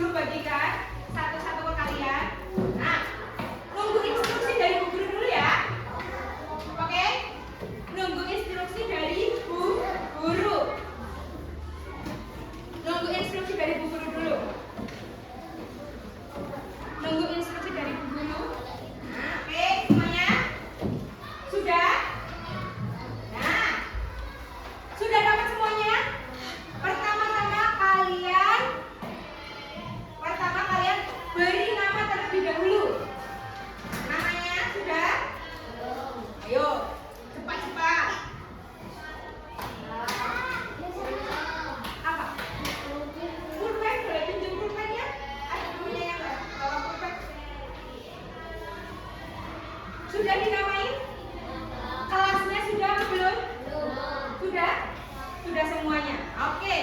guru bagikan satu-satu ke kalian. Nah, nunggu instruksi dari Bu Guru dulu ya. Oke? Nunggu instruksi dari Bu Guru. Nunggu instruksi dari Bu Guru dulu. Nunggu instruksi dari Bu Guru. Nah, oke, semuanya? Sudah? Nah, sudah dapat semuanya? Pertama-tama kalian beri nama terlebih dahulu. Namanya sudah? Ayo, cepat-cepat. Apa? Pulpen, boleh pinjam pulpennya? Ada temennya yang nggak bawa pulpen? Sudah dinamai? Kelasnya sudah atau belum? Sudah? Sudah semuanya. Oke.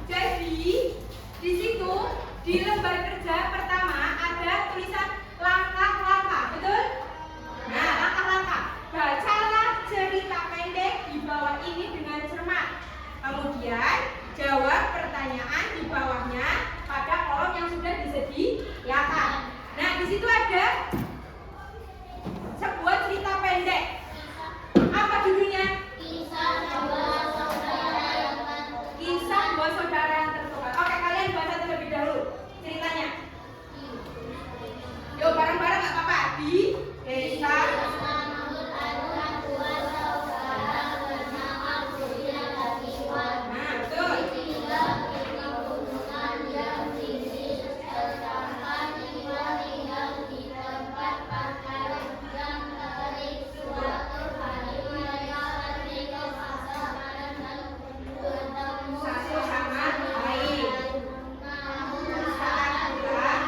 Jadi di situ di lembar kerja pertama ada tulisan langkah-langkah, betul? Nah, langkah-langkah. Bacalah cerita pendek di bawah ini dengan cermat. Kemudian jawab pertanyaan di bawahnya pada kolom yang sudah disediakan. Nah, di situ ada sebuah cerita pendek. Apa judulnya? Kisah dua saudara yang tertukar. Oke, kalian baca terlebih dahulu ceritanya. Yuk, bareng-bareng nggak apa-apa. Di desa. Nah, betul. Satu sama lain. Saat pulang.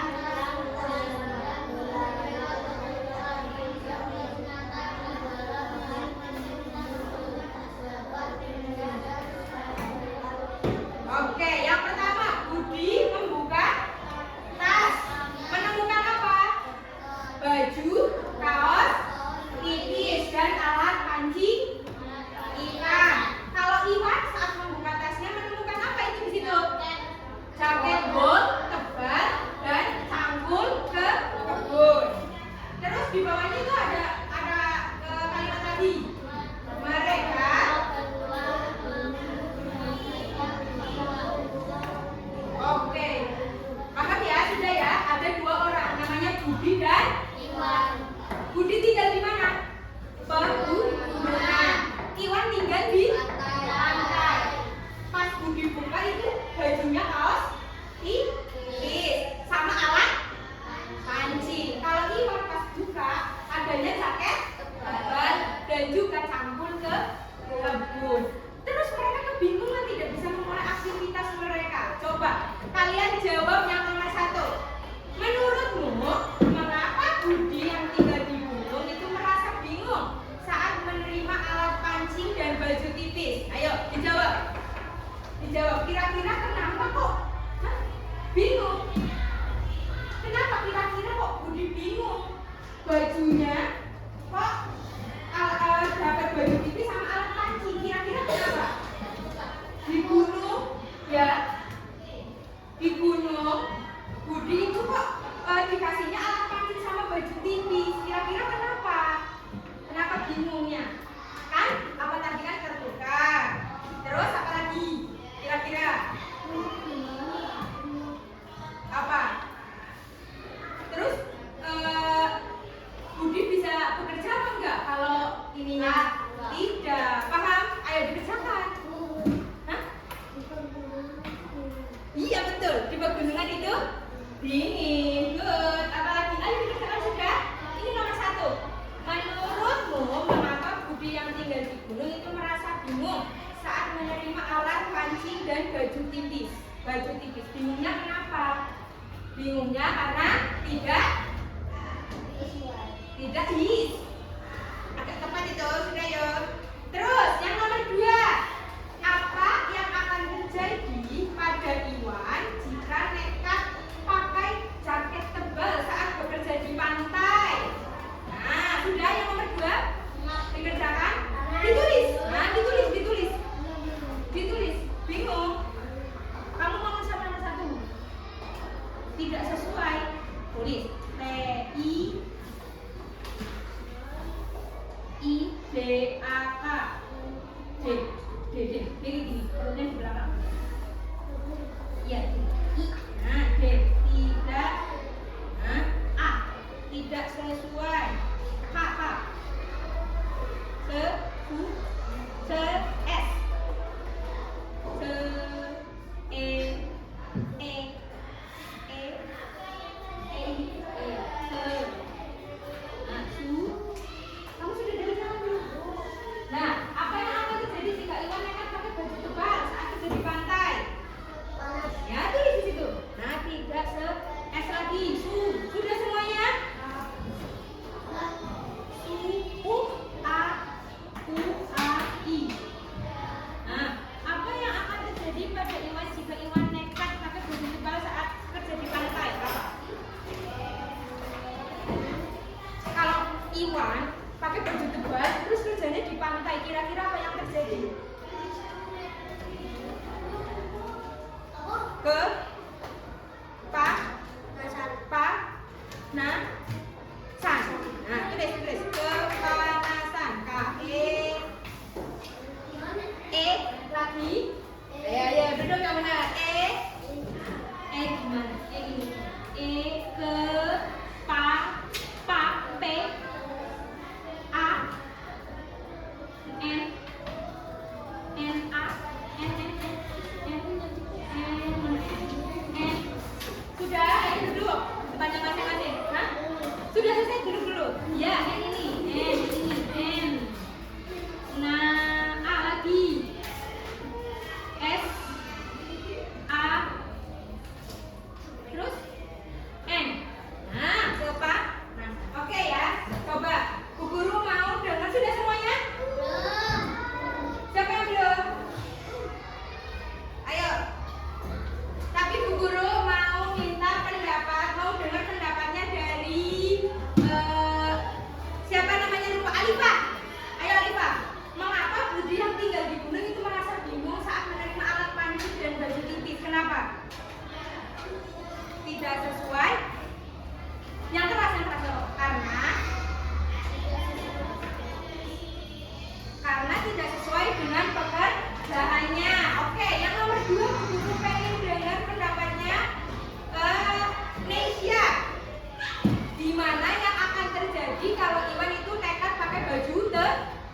Oke, yang pertama, Budi membuka tas. Menemukan apa? Baju, kaos, tipis, dan alat pancing ikan. Kalau Iwan saat membuka tasnya menemukan apa itu di situ? Jaket bol tebal dan cangkul ke kebun. Terus di bawahnya itu ada kalimat tadi. Mereka. Oke. Paham ya? Sudah ya? Ada dua orang namanya Budi dan Iwan. Budi tinggal di mana? Pegunungan. Iwan tinggal di pantai. Pas Budi buka itu bajunya kaos tipis sama alat pancing. Kalau Iwan pas buka adanya jaket tebal dan juga cangkul ke kebun. Terus mereka kebingungan tidak bisa memulai aktivitas mereka. Coba kalian jawab yang nomor 1. Menurutmu mengapa Budi yang tinggal di gunung itu merasa bingung saat menerima alat pancing dan baju tipis? Ayo dijawab. Dijawab. Kira-kira kenapa kok? Hah? Bingung. Kenapa kira-kira kok Budi bingung? Bajunya kok dapat baju tipis sama alat pancing. Kira-kira kenapa? Di gunung ya. Di gunung Budi itu kok dikasihnya alat pancing sama baju tipis. Kira-kira kenapa? Kenapa bingungnya? Kan apa tadi kan tertukar. Terus apa lagi? Kira-kira apa? Terus Budi bisa bekerja apa enggak kalau ininya? Tidak. Paham? Ayo dikerjakan. Hah? Iya betul. Di pegunungan itu dingin. Good. Apalagi? Ayo dikerjakan sudah. Ini nomor 1. Menurutmu mengapa Budi yang tinggal di gunung itu merasa bingung saat menerima alat pancing dan baju tipis? Baju tipis. Bingungnya kenapa? Bingungnya karena tidak agak tepat itu sudah ya. Terus yang nomor 2, apa yang akan terjadi pada Iwan jika nekat pakai jaket tebal saat bekerja di pantai? Nah, sudah yang nomor 2 dikerjakan, ditulis. Nah, ditulis. ke pa pa na san. Nah, tulis kepanasan. K E lagi. Ya, duduk yang benar. Gimana? Gini. Ke pa p a n a n. Sudah, ayo duduk depannya masing-masing. Hah? Sudah selesai, duduk dulu. Ya, ini n. Nah, a lagi. S A terus N. Nah, coba. Nah, oke ya. Coba Bu Guru mau dengar sudah semuanya? Belum. Siapa yang belum? Ayo. Tapi Bu Guru mau minta pendapat, mau dengar pendapatnya dari siapa namanya lupa, Alifah. Ayo Alifah. Mengapa Budi yang tinggal di gunung itu merasa bingung saat menerima alat pancing dan baju tipis? Kenapa? Tidak sesuai. Yang keras karena tidak sesuai dengan pekerjaannya. Oke, yang nomor 2 Bu Guru pengen dengar pendapatnya Nesya. Di mana yang akan terjadi kalau Iwan itu nekat pakai baju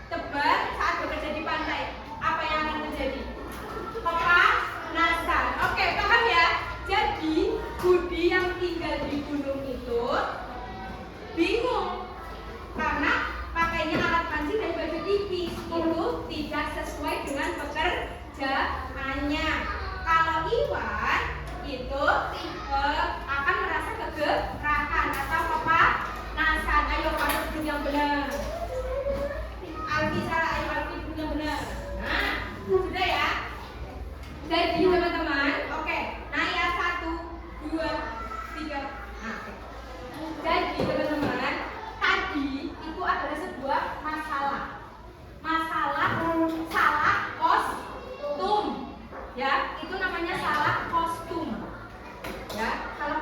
tebal saat bekerja di pantai? Apa yang akan terjadi? Kepanasan. Oke, paham ya? Jadi Budi yang tinggal di gunung itu bingung karena pakainya alat pancing dan baju tipis itu tidak sesuai dengan pekerjaannya. Kalau Iwan itu akan merasa kegerahan atau kepanasan. Ayo pada duduk yang benar. Alfi salah, ayo Alfi duduk yang benar. Nah, sudah ya. Jadi teman-teman, oke. Nah ya 1, 2, 3. Nah, oke. Jadi teman-teman, tadi itu adalah sebuah masalah salah kostum. Ya, itu namanya salah kostum. Ya, salah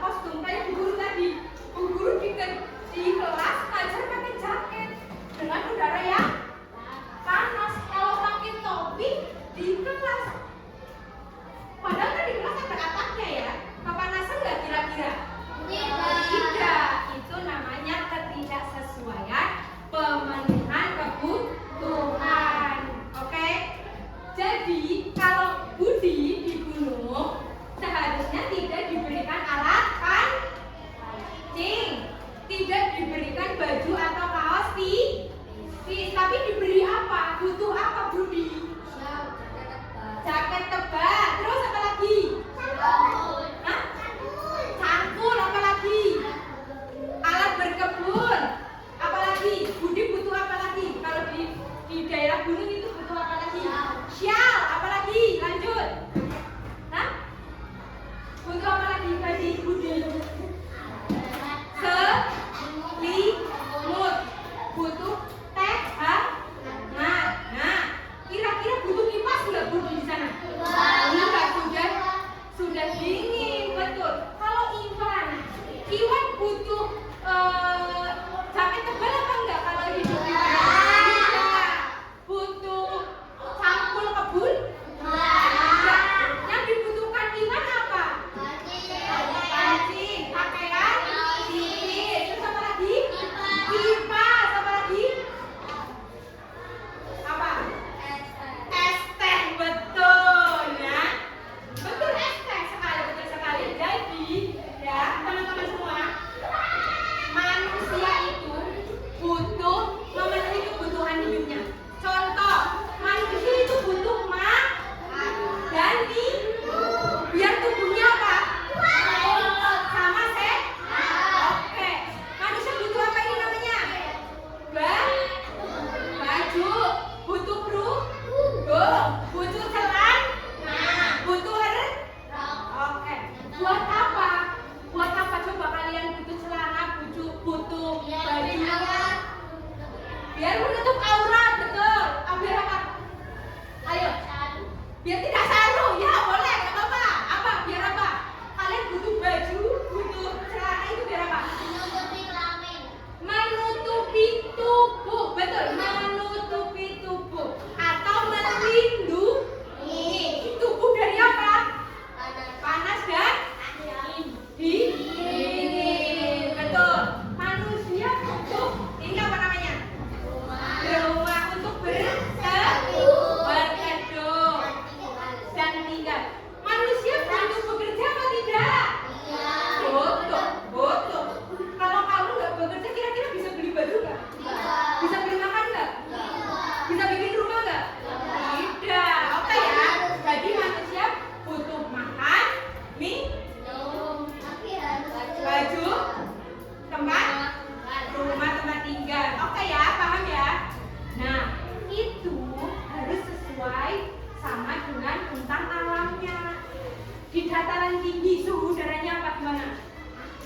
Di dataran tinggi suhu udaranya apa gimana?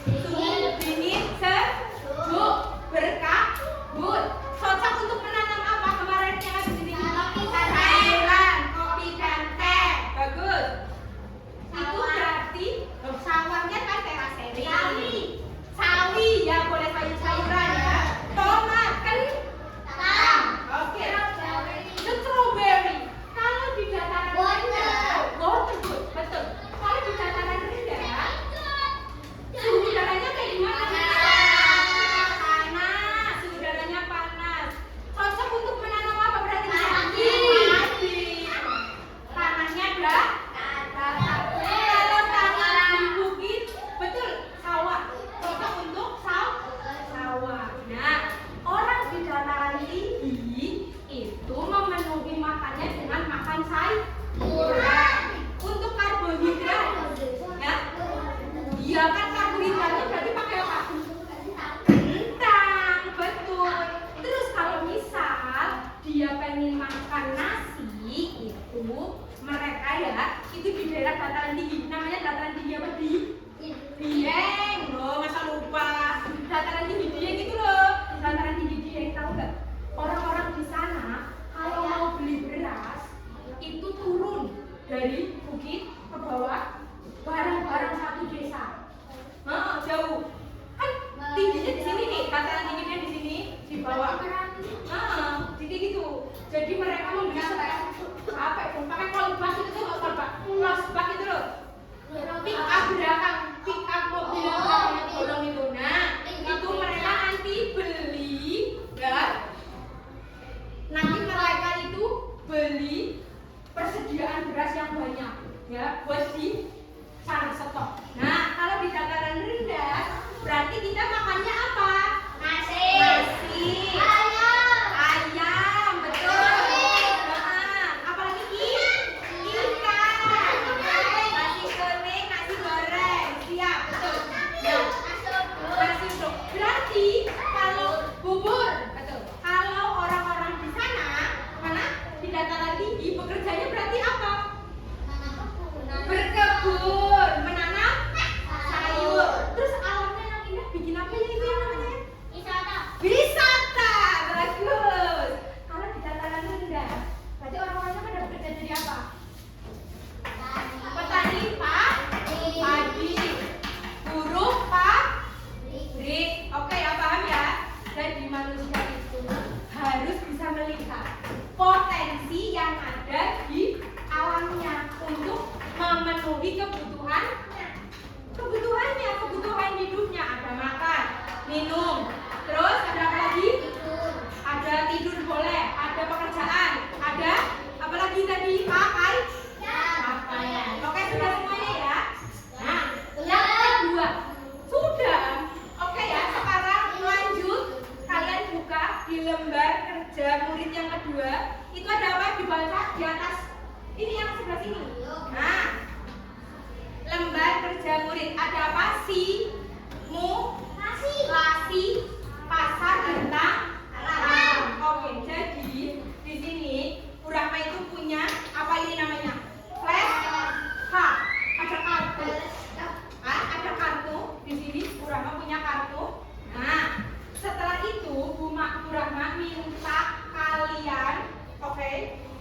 Suhu dingin, sejuk, berkabut. Cocok untuk menanam apa kemarin yang ada di sini? Sayuran, kopi dan teh. Bagus. Itu berarti sawahnya kan teraseri. Sawi ya, boleh sayur-sayuran ya. Tomat, kentang. Oke. Strawberry. Kalau di dataran rendah, waterwood, betul. Kalau di dataran rendah, suhu udaranya kayak gimana? Panas. Suhu udaranya panas. Cocok untuk menanam apa berarti? Padi. Tanahnya datar. Kalau tanah di bukit, betul, sawah. Cocok untuk sawah. Nah, orang di dataran tinggi itu memenuhi makannya dengan makan sayuran. Untuk karbohidrat, ya, iya kan karbohidratnya berarti pakai apa? Kentang, betul. Terus kalau misal dia pengen makan nasi, itu mereka ya, itu di daerah dataran tinggi. Namanya dataran tinggi apa? Dieng. Loh, masa lupa. Dataran tinggi Dieng itu loh. Dataran tinggi Dieng, tahu nggak? Orang-orang di sana kalau mau beli beras itu turun dari bukit ke bawah bareng-bareng satu desa. Jauh. Kan tingginya di sini nih, dataran tingginya di sini, di bawah. Jadi gitu. Jadi mereka membeli apa itu? Pakai kolbas itu tuh, kolbas itu loh. Pick up belakang, pick up mobil yang belakangnya bolong itu. Nah, itu mereka nanti beli, ya. Nanti mereka itu beli persediaan beras yang banyak, ya, buat di sana stok. Nah, kalau di dataran rendah, berarti kita makannya apa? Nasi. Ayam, betul. Apalagi ikan. Nasi goreng, nasi goreng, siap, betul. Nasi uduk. Berarti kalau bubur, betul. Kalau orang-orang di sana, mana? Di dataran tinggi, bekerjanya berarti apa? Berkebun, menanam sayur. Terus alamnya yang indah bikin apa ya itu yang namanya? Wisata, bagus. Kalau di dataran rendah, berarti orang-orangnya pada bekerja jadi apa? Petani, padi, buruh, pabrik. Oke ya, paham ya? Jadi manusia itu harus bisa melihat potensi yang ada di alamnya untuk memenuhi kebutuhan hidupnya. Ada makan, minum, terus ada apa lagi? Ada tidur boleh, ada pekerjaan, ada apa lagi tadi? Pakaian. Oke, sudah semuanya ya. Nah, yang kedua sudah. Oke ya, sekarang lanjut. Kalian buka di lembar kerja murid yang kedua. Itu ada apa? Dibaca di atas. Ini yang sebelah sini. Nah, lembar kerja murid ada apa? Lasi, pasar, bentang, alam. Oke, jadi di sini Bu Rahma itu punya apa ini namanya? Flash card. Ada kartu. Ada kartu. Di sini Bu Rahma punya kartu. Nah, setelah itu Bu Rahma minta kalian, oke,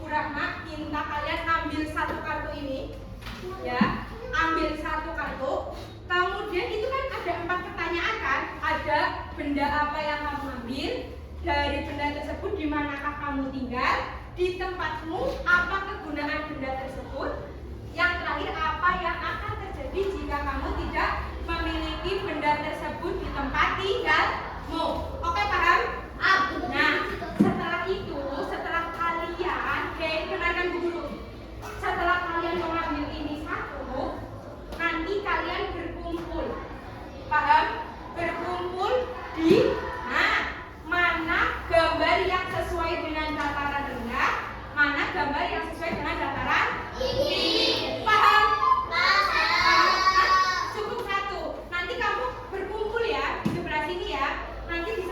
Bu Rahma minta kalian ambil satu kartu ini, ya, ambil satu kartu. Kemudian itu kan ada 4 pertanyaan kan, ada benda apa yang kamu ambil, dari benda tersebut di manakah kamu tinggal, di tempatmu apa kegunaan benda tersebut, yang terakhir apa yang akan terjadi jika kamu tidak memiliki benda tersebut di tempat tinggalmu. Oke, paham? Nah, setelah itu, setelah kalian, dengarkan dulu. Setelah kalian mengambil ini satu, nanti kalian berkumpul. Paham? Berkumpul di mana gambar yang sesuai dengan dataran rendah, mana gambar yang sesuai dengan dataran tinggi. Paham? Cukup satu. Nanti kamu berkumpul ya di sebelah sini ya. Nanti di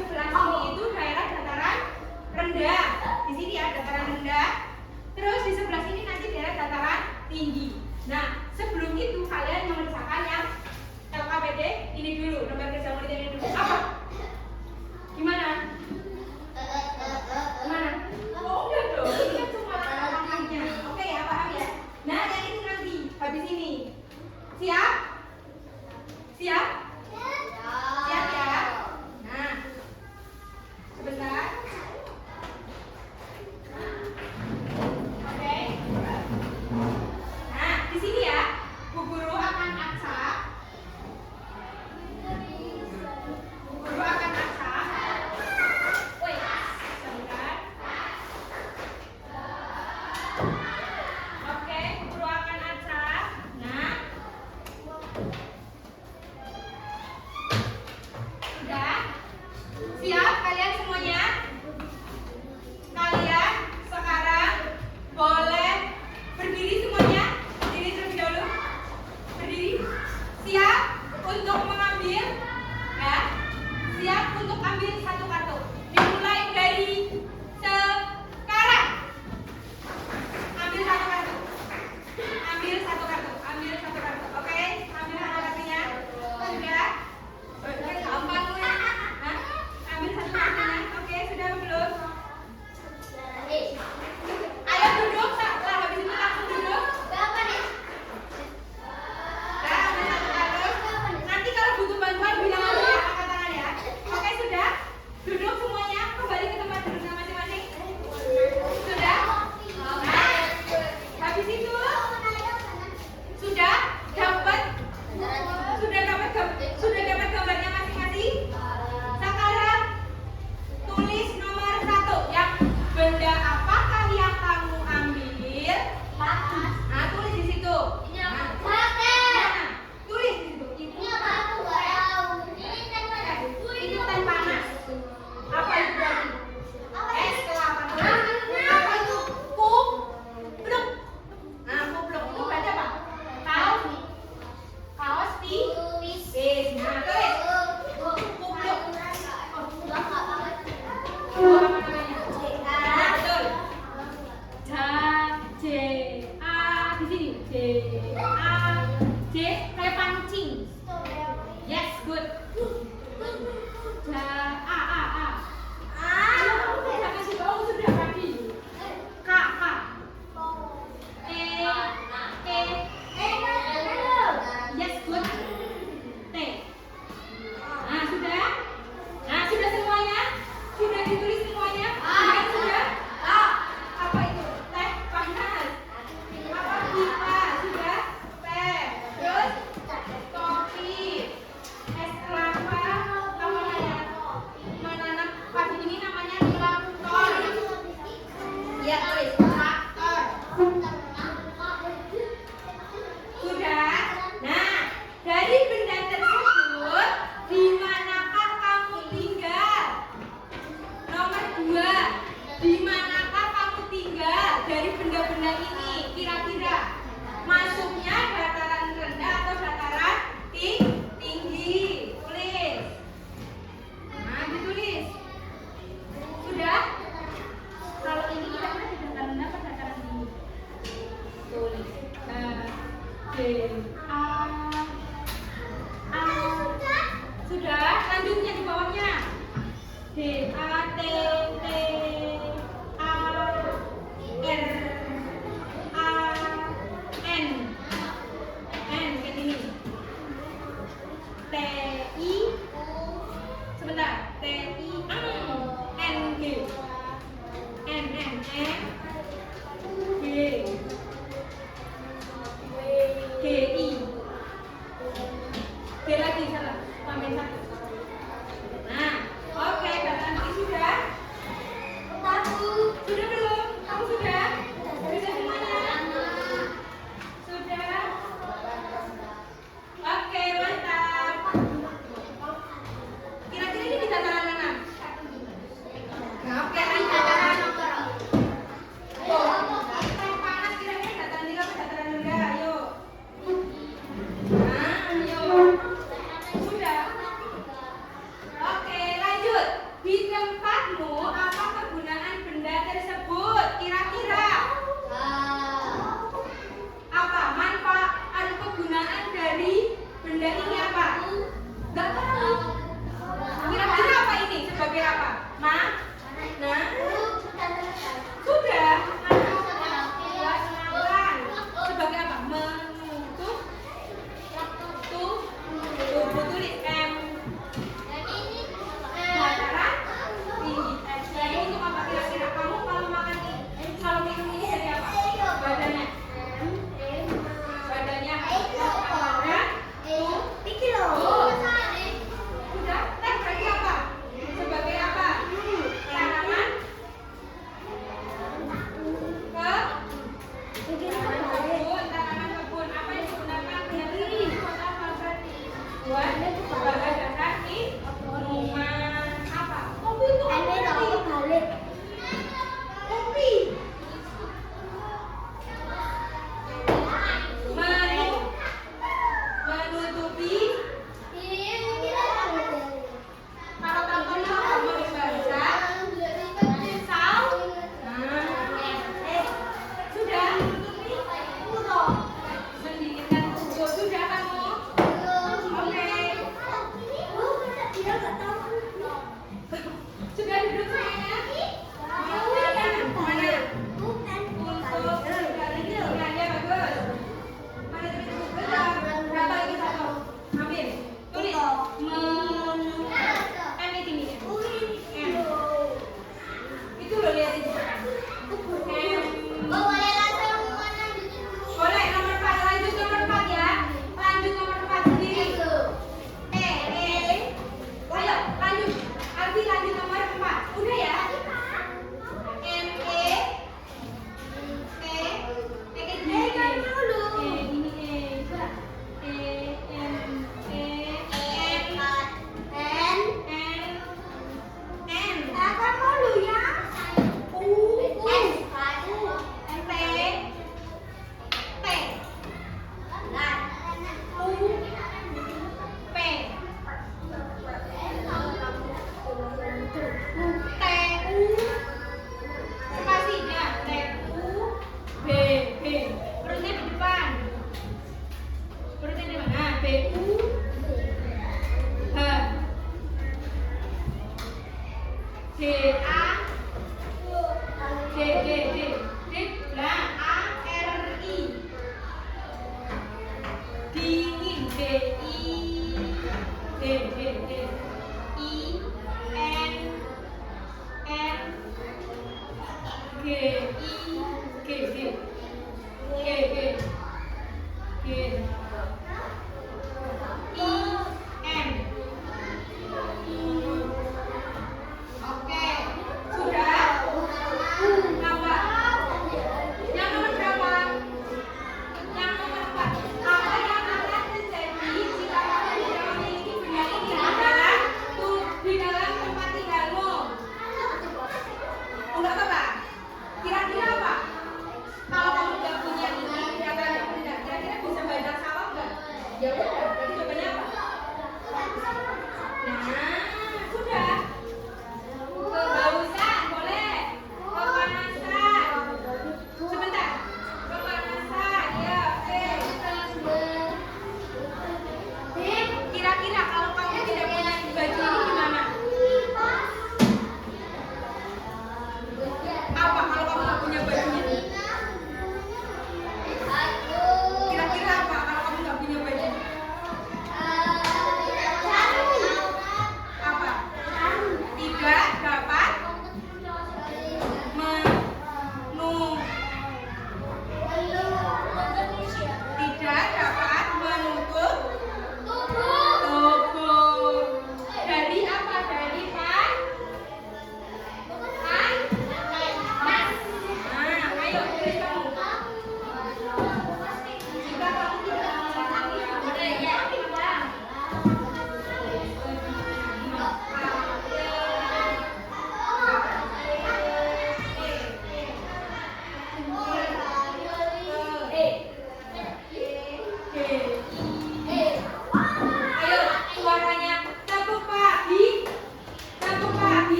Nah, sebelum itu kalian mengerjakan yang LKPD ini dulu, nomor kerja murid ini dulu. Apa? Gimana? Gimana? Oh, udah dong. Ini kan cuma langkahnya. Oke ya, paham ya? Nah, yang ini nanti habis ini. Siap? Siap? Siap ya? Nah, sebentar. Oke. Nah, di sini ya, Bu Guru akan acak. Bu Guru akan acak. Woi, sebentar. Oke, Bu Guru akan acak. Nah, sudah? Siap kalian semuanya? Kalian sekarang boleh berdiri semuanya. Berdiri terlebih dahulu. Berdiri. Siap untuk mengambil ya. Siap untuk ambil satu kartu. Dimulai dari sekarang. Ambil satu kartu. Ambil satu kartu. Ambil satu kartu. Oke? Ambil satu kartunya. Sudah? Gampang gue. Hah? Ambil satu kartunya. Oke, sudah belum? Ayo duduk, lah habis itu langsung duduk. Dah, ambil satu kartu. Nanti kalau butuh bantuan bilang aja ya, angkat tangan ya. Oke, sudah? Duduk semuanya, kembali ke tempat duduknya masing-masing. Sudah? Nah, habis itu sudah dapat gambarnya masing-masing. Sekarang tulis nomor 1 yang benda apakah yang kamu ambil? Nah, tulis di situ. Nah, tulis di situ. Itu teh panas. Apa itu berarti? Es kelapa. Apa itu? Kupluk. Nah, kupluk itu berarti apa? Kaos tipis. Nah, tulis. Kupluk. Oh, apa namanya? Nah, betul. J A di sini. J kayak pancing. Yes, good. A. Saya kasih tahu sudah tadi. K. E. Yes, good. T. Nah, sudah? Nah, sudah semuanya? Sudah ditulis semuanya? Sudah? Apa itu? Teh panas. Apa pipa? Sudah? Teh. Terus? Kopi. Es kelapa. Apa namanya? Menanam padi ini namanya traktor. Ya, tulis. Traktor. Sudah? Nah, dari benda tersebut, di manakah kamu tinggal? Nomor 2, di manakah kamu tinggal dari benda-benda ini? Kira-kira masuknya dataran rendah atau dataran tinggi? Tulis. Nah, ditulis. Sudah? Kalau ini kira-kira di dataran rendah atau dataran tinggi? Tulis. Sudah, lanjutnya di bawahnya. D A T T A R A N kayak gini. T I sebentar. T I N G N G G I D lagi salah, tambahin 1. Nah, oke, data nanti sudah.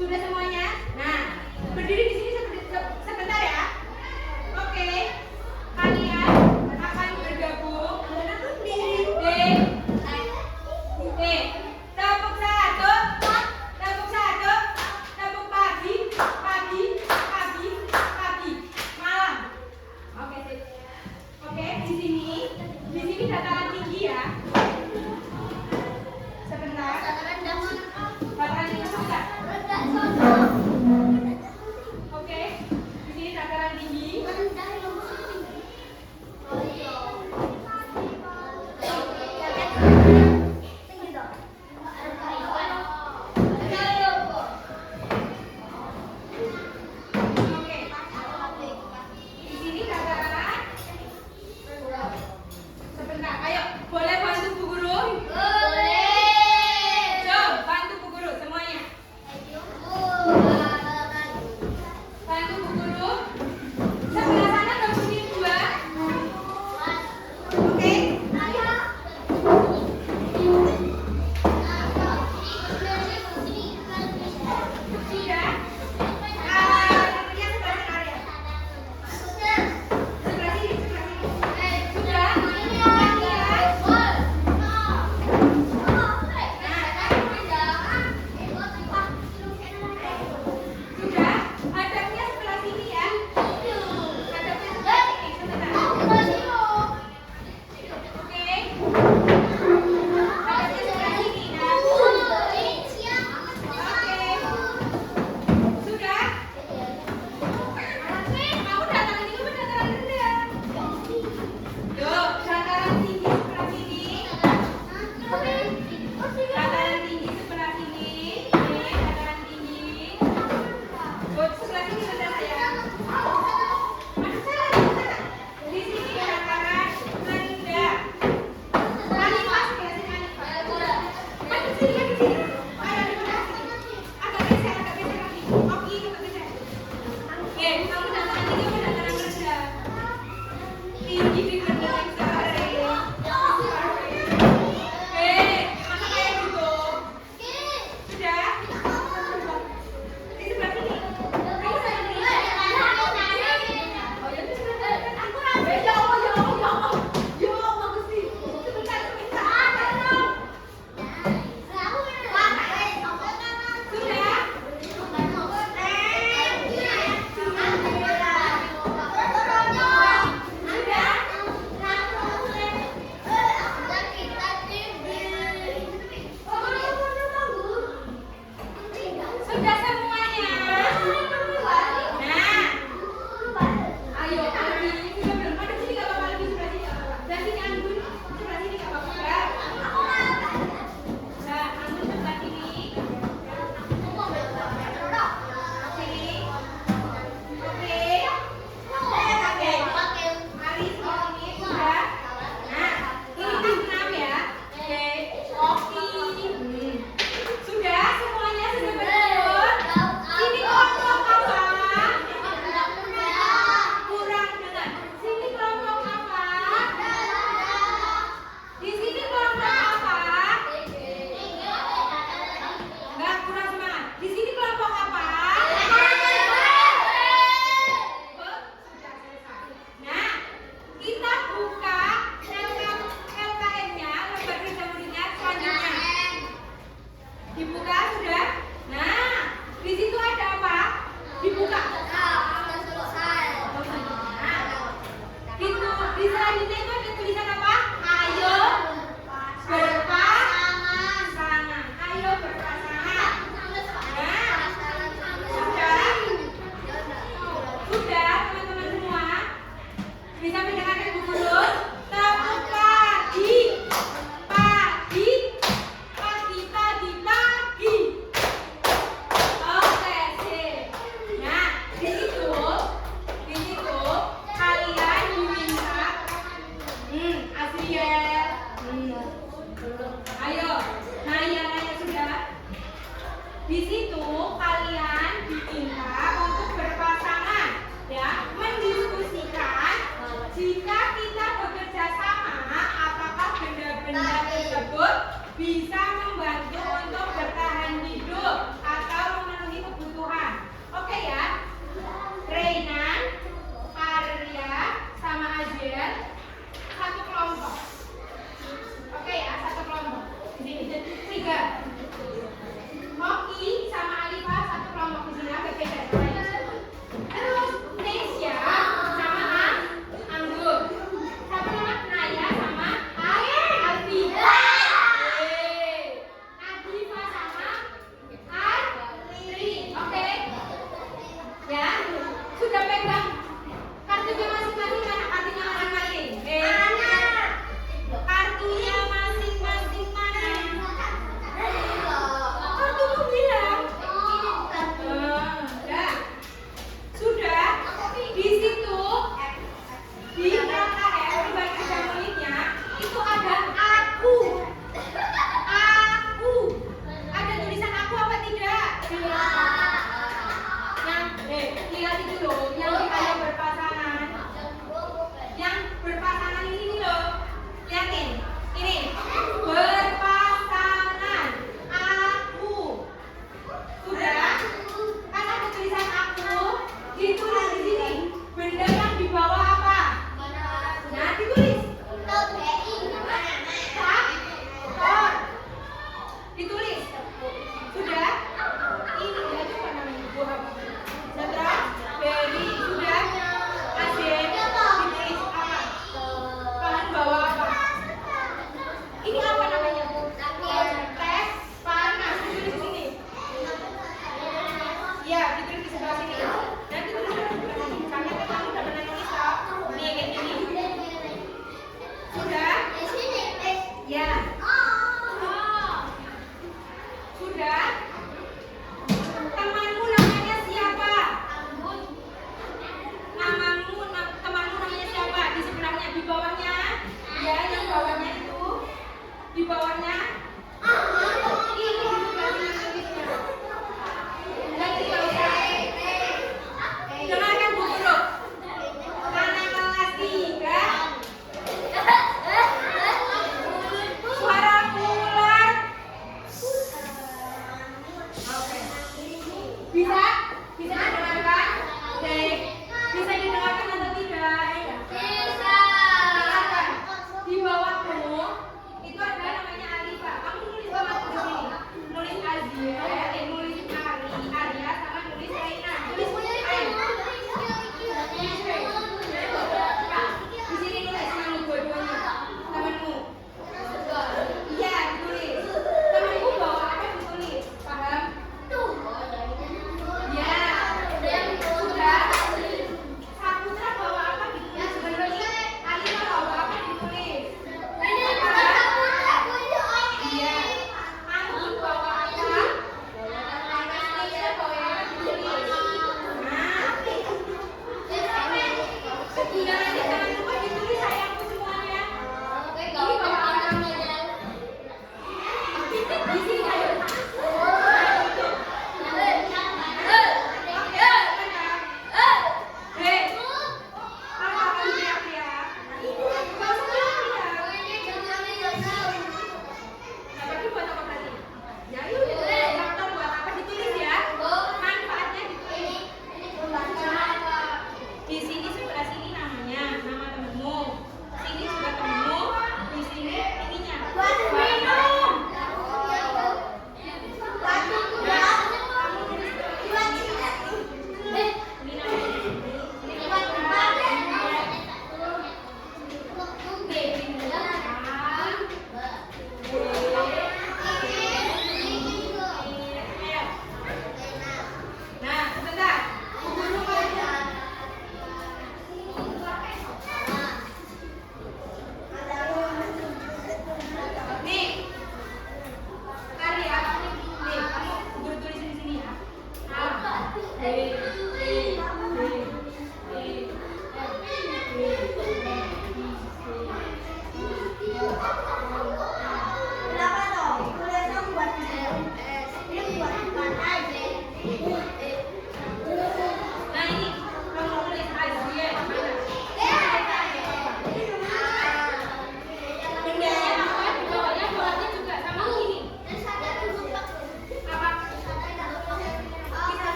Sudah semuanya? Nah, berdiri di sini sebentar ya. Oke.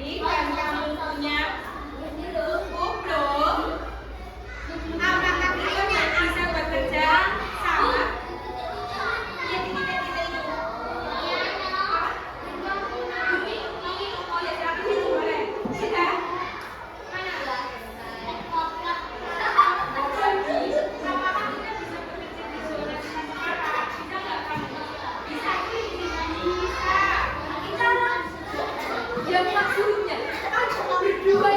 adik-adik dan kamu punya buku belum? Apakah kalian bisa bekerja sama? Iya, kita itu. Apa? Bumi? Oh ya, silakan itu boleh. Sudah? Mana? Apakah kita bisa bekerja di zona sekarang? Bisa nggak kamu? Bisa. Bisa. Kita yang maksudnya berdua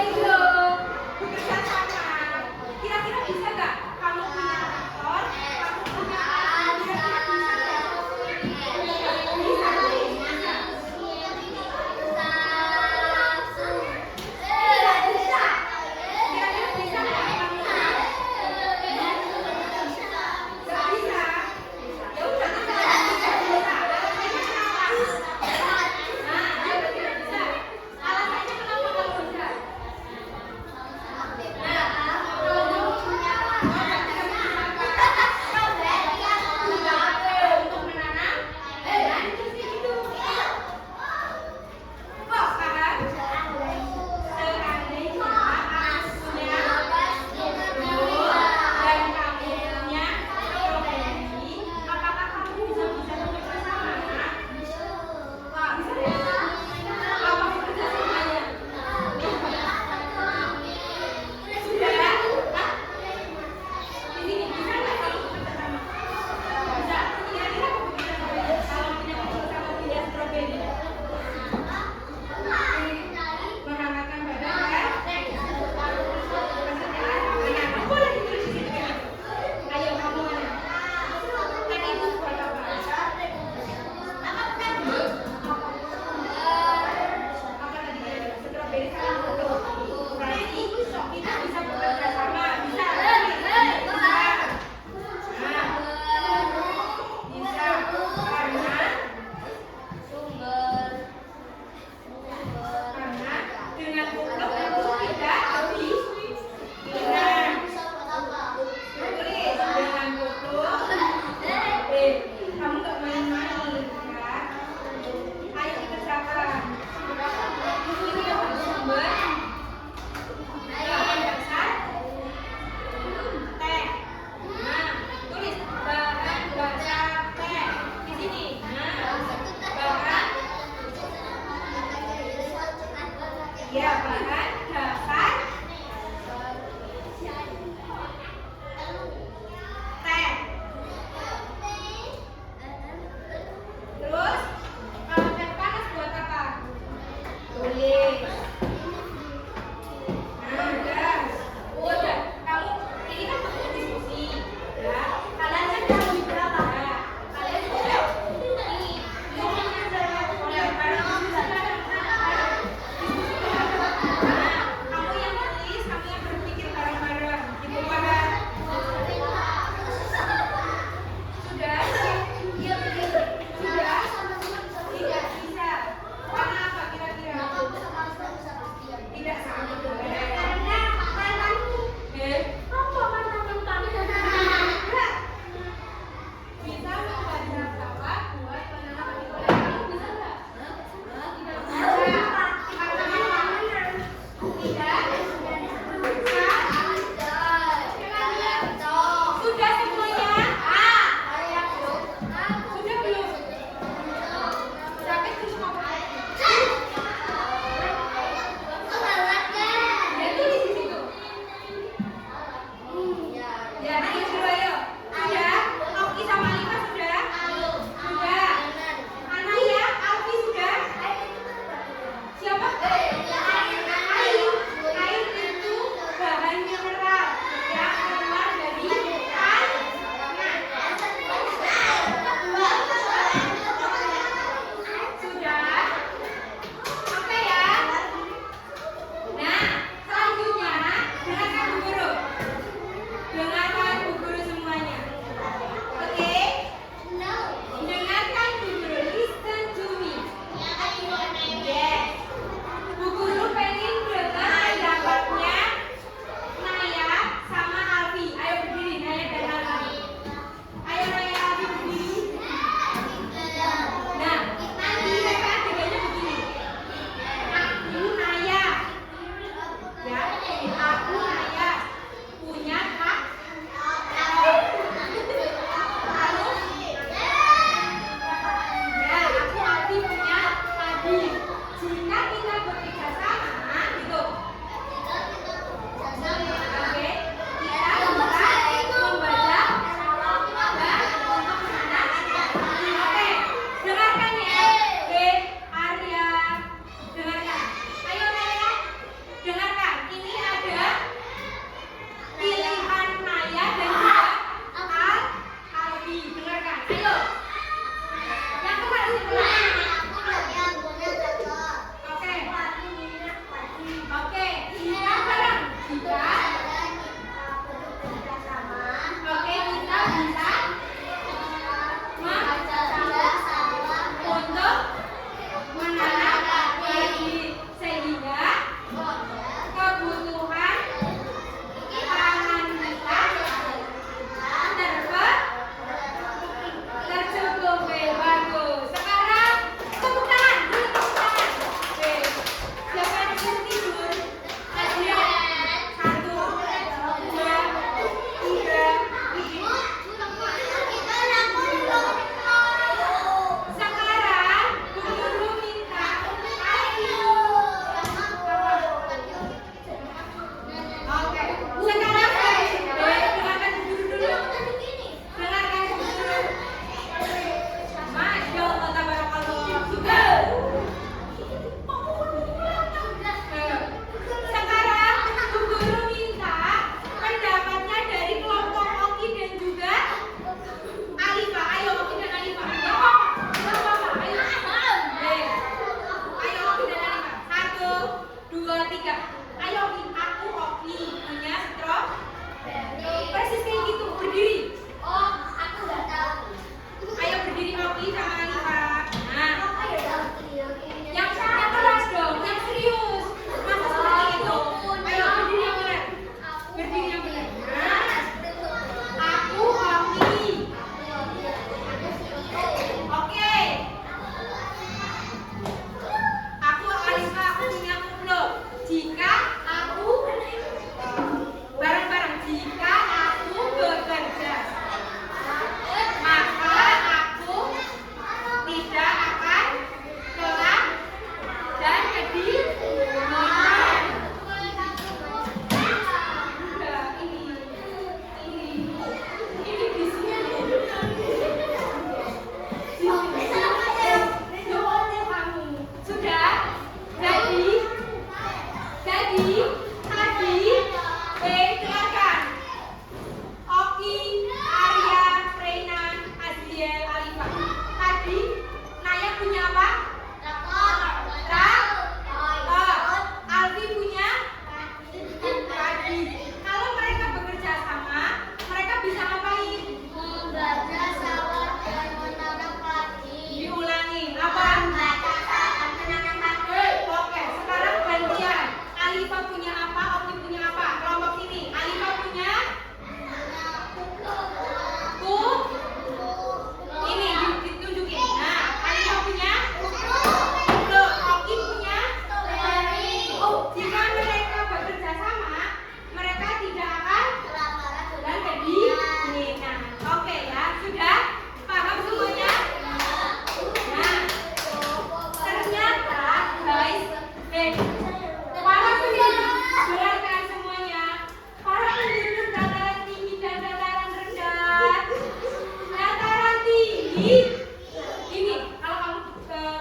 ini kalau kamu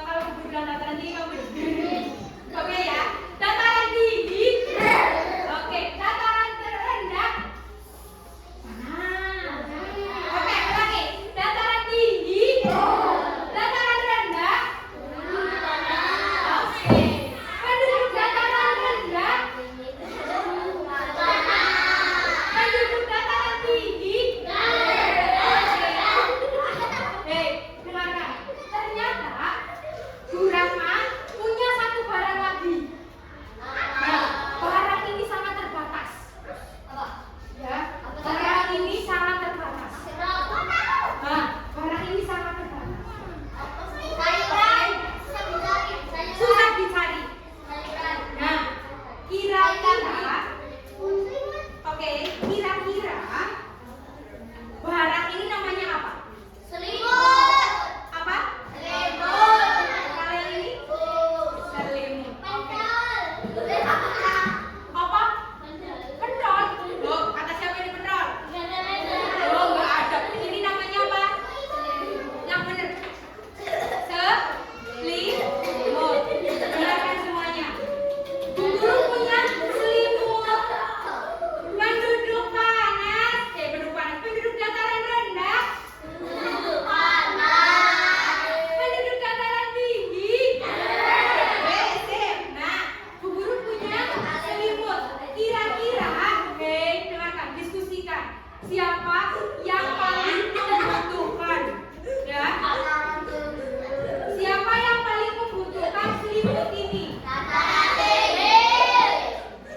kalau ibu bilang dataran tinggi kamu bilang oke ya, dataran tinggi. Oke, dataran terendah. Oke, ulangi. Dataran tinggi. Dataran rendah. Oke. Penduduk dataran rendah. Penduduk dataran tinggi. Hei, dengarkan. Ternyata Bu Rahma punya satu barang lagi. Nah, barang ini sangat terbatas. Ya, barang ini sangat terbatas. Nah, barang ini sangat terbatas. Susah dicari. Nah, kira-kira, oke, kira-kira barang ini namanya apa? Apa? Kalau yang ini? Selimut. Oke. Apa? Pendol. Loh, kata siapa ini pendol? Oh, nggak ada. Ini namanya apa? Yang benar. Selimut. Dengarkan semuanya. Bu Guru punya selimut. Penduduk panas. Penduduk panas. Penduduk dataran rendah. Penduduk dataran tinggi. Nah, Bu Guru punya selimut. Kira-kira, dengarkan, diskusikan. Siapa yang paling membutuhkan? Ya. Siapa yang paling membutuhkan selimut ini?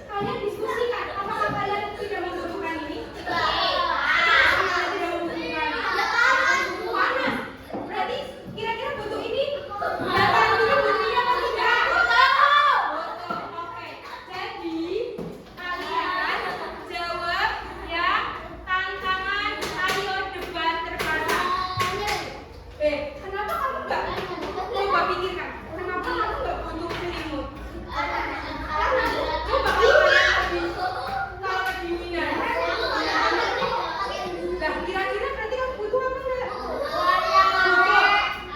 Kalian diskusikan. Apakah kalian tidak membutuhkan ini? Apakah tidak membutuhkan? Panas. Berarti kira-kira butuh ini? Dataran tinggi butuhnya apa tidak? Butuh. Oke. Jadi kalian jawab ya. Tantangan ayo debat terbatas. Kenapa kamu enggak? Coba pikirkan. Kenapa kamu enggak butuh selimut? Coba kalau kedinginan. Nah, kira-kira berarti kamu butuh apa enggak? Butuh.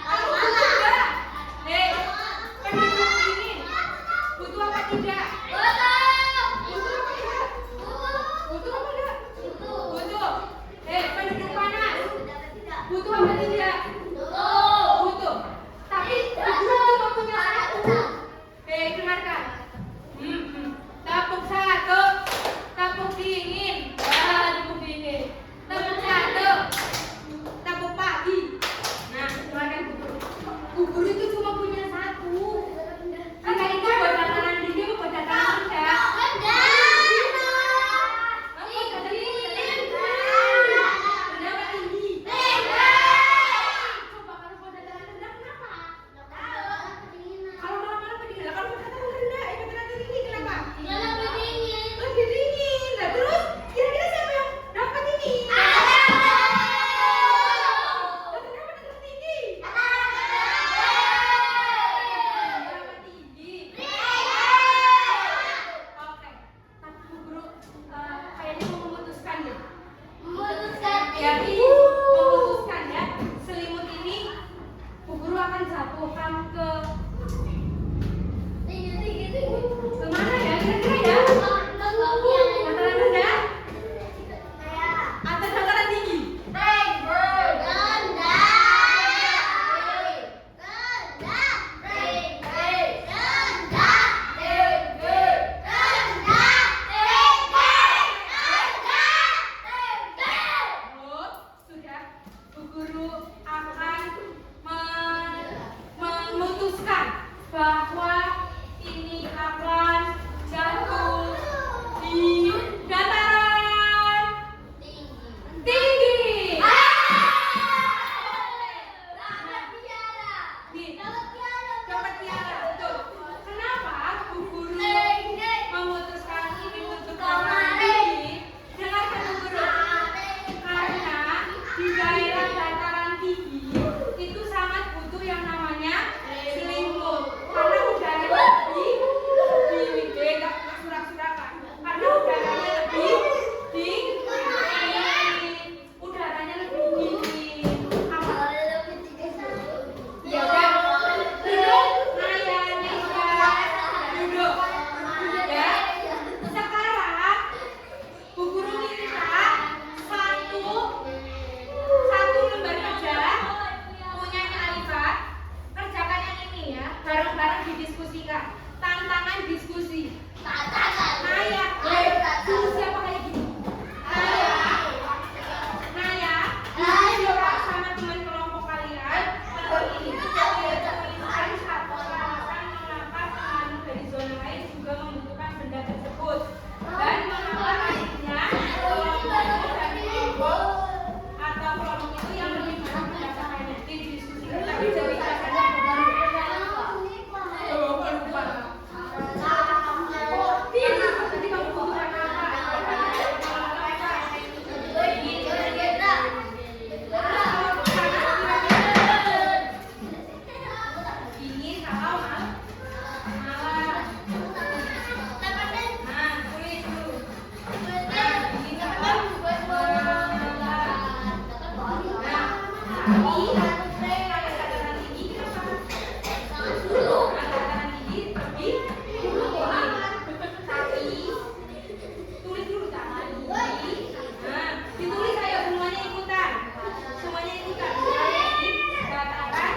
Kamu butuh enggak? Penduduk dingin. Butuh apa tidak? Butuh apa enggak? Butuh apa enggak? Butuh. Penduduk panas. Butuh apa tidak? Butuh. Tapi Bu Guru cuma punya satu. Dengarkan. Tepuk satu. Tepuk dingin. Tepuk dingin. Tepuk satu. Tepuk pagi. Nah, dengarkan Bu Guru. Bu Guru itu cuma punya satu. Karena itu buat dataran tinggi apa buat dataran rendah? Jadi memutuskan ya, selimut ini Bu Guru akan jatuhkan ke mana ya kira-kira ya? Dataran rendah atau dataran tinggi? Sudah, Bu Guru akan memutuskan bahwa ini akan jatuh di dataran tinggi. Dapat piala, betul. Kenapa Bu Guru memutuskan ini untuk dataran tinggi? Dengarkan Bu Guru. Karena di daerah dataran tinggi itu sangat butuh yang namanya selimut. Karena udaranya lebih dingin, surak-surakan. Karena udaranya lebih dingin. Udaranya lebih dingin. Apa? Tapi dataran tinggi kenapa? Dataran tinggi lebih tapi tulis dulu tangan. Nah, ditulis ayo semuanya ikutan. Semuanya ikutan. Dataran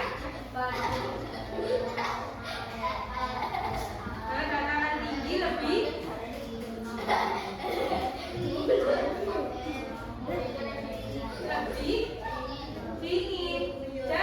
dataran tinggi lebih dingin.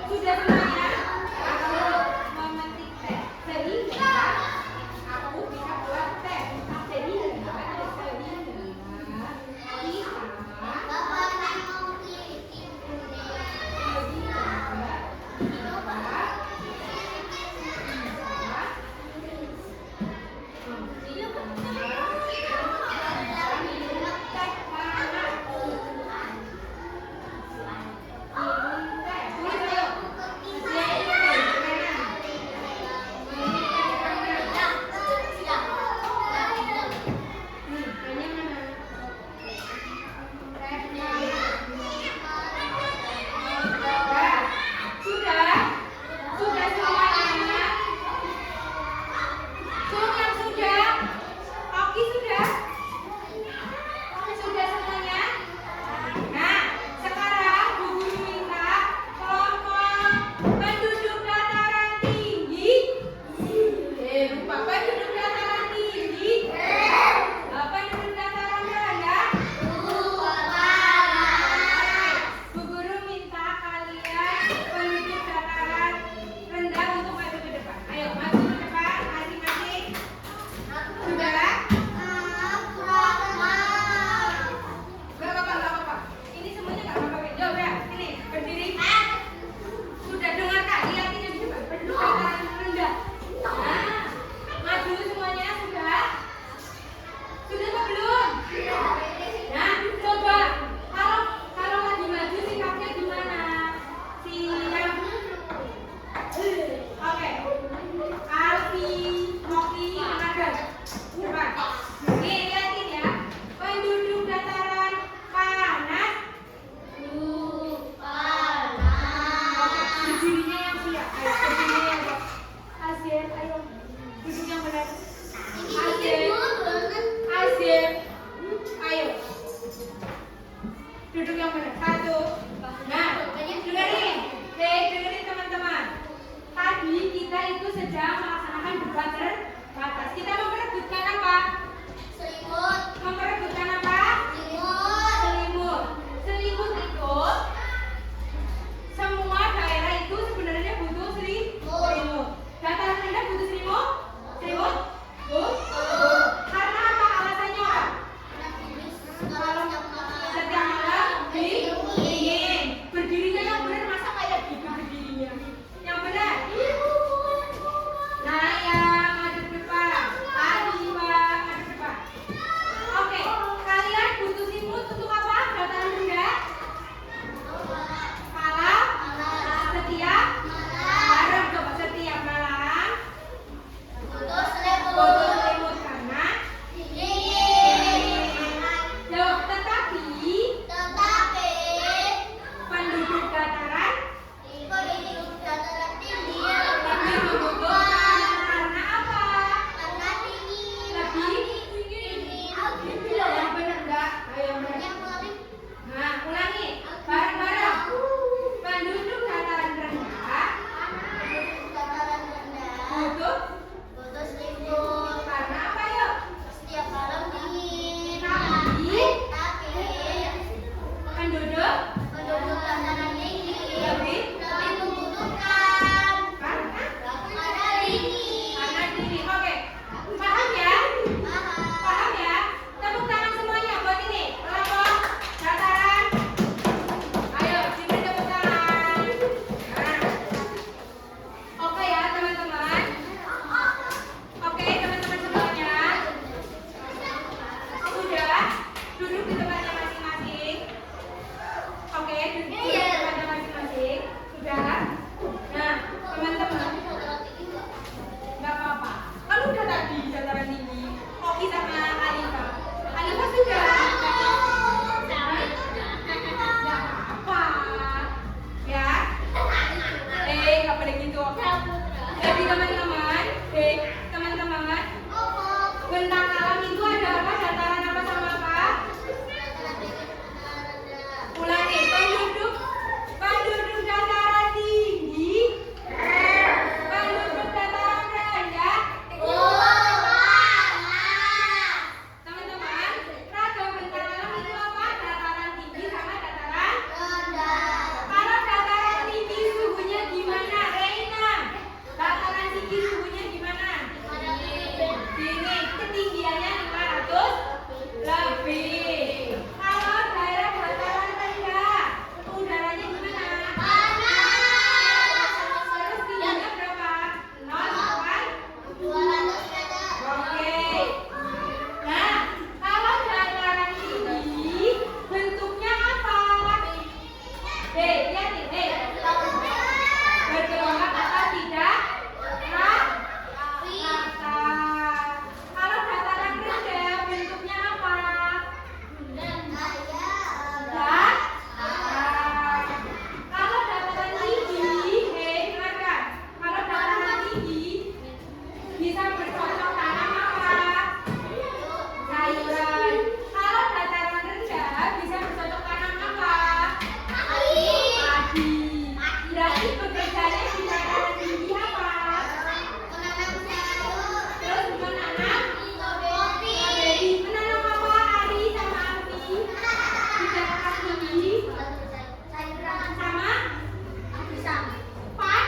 Sudah semuanya? Aku memetik teh. Sehingga aku bisa buat teh. Sehingga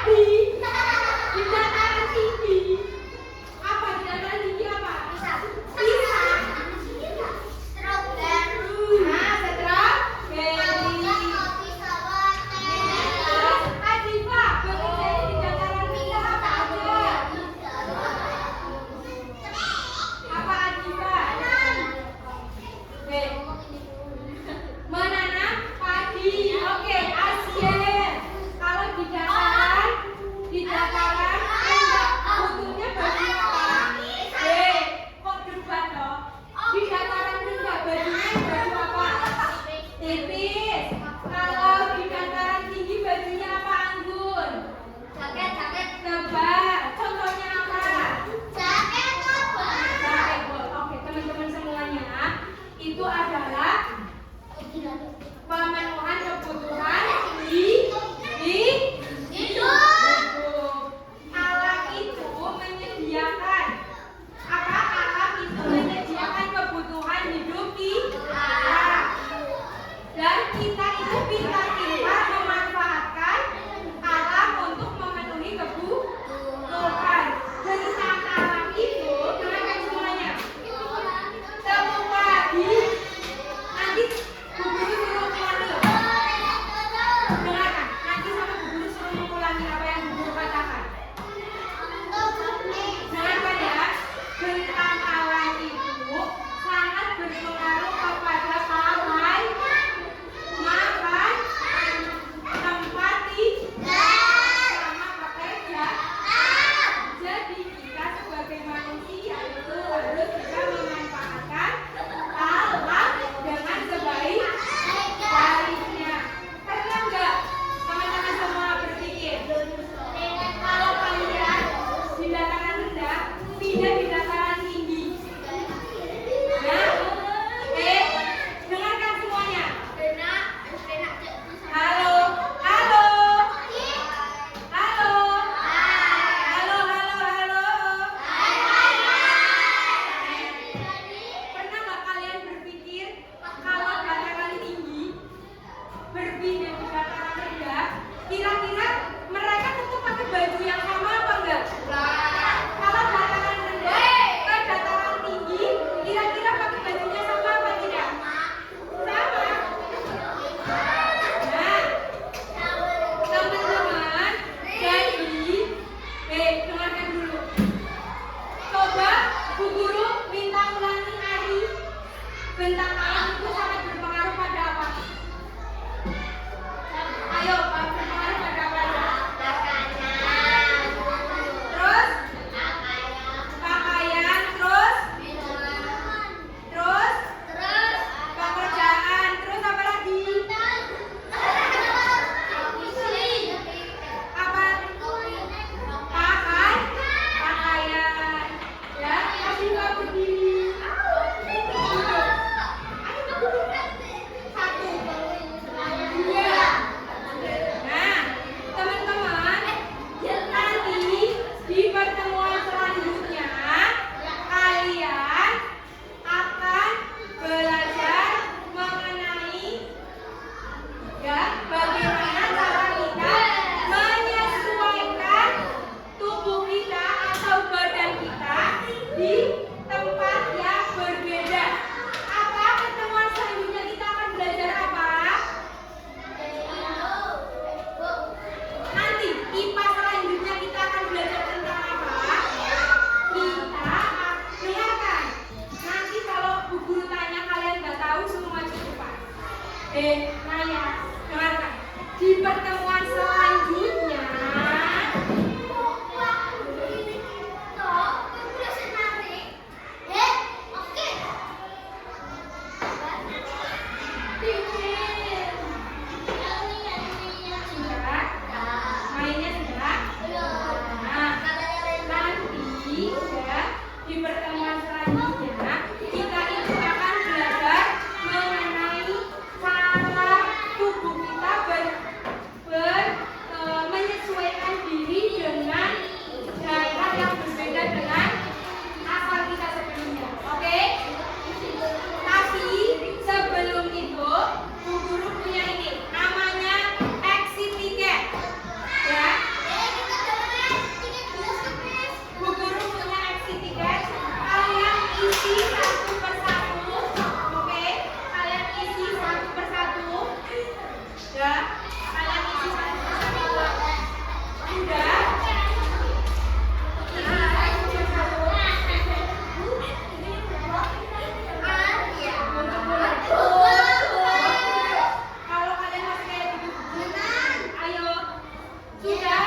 Ya. Sudah?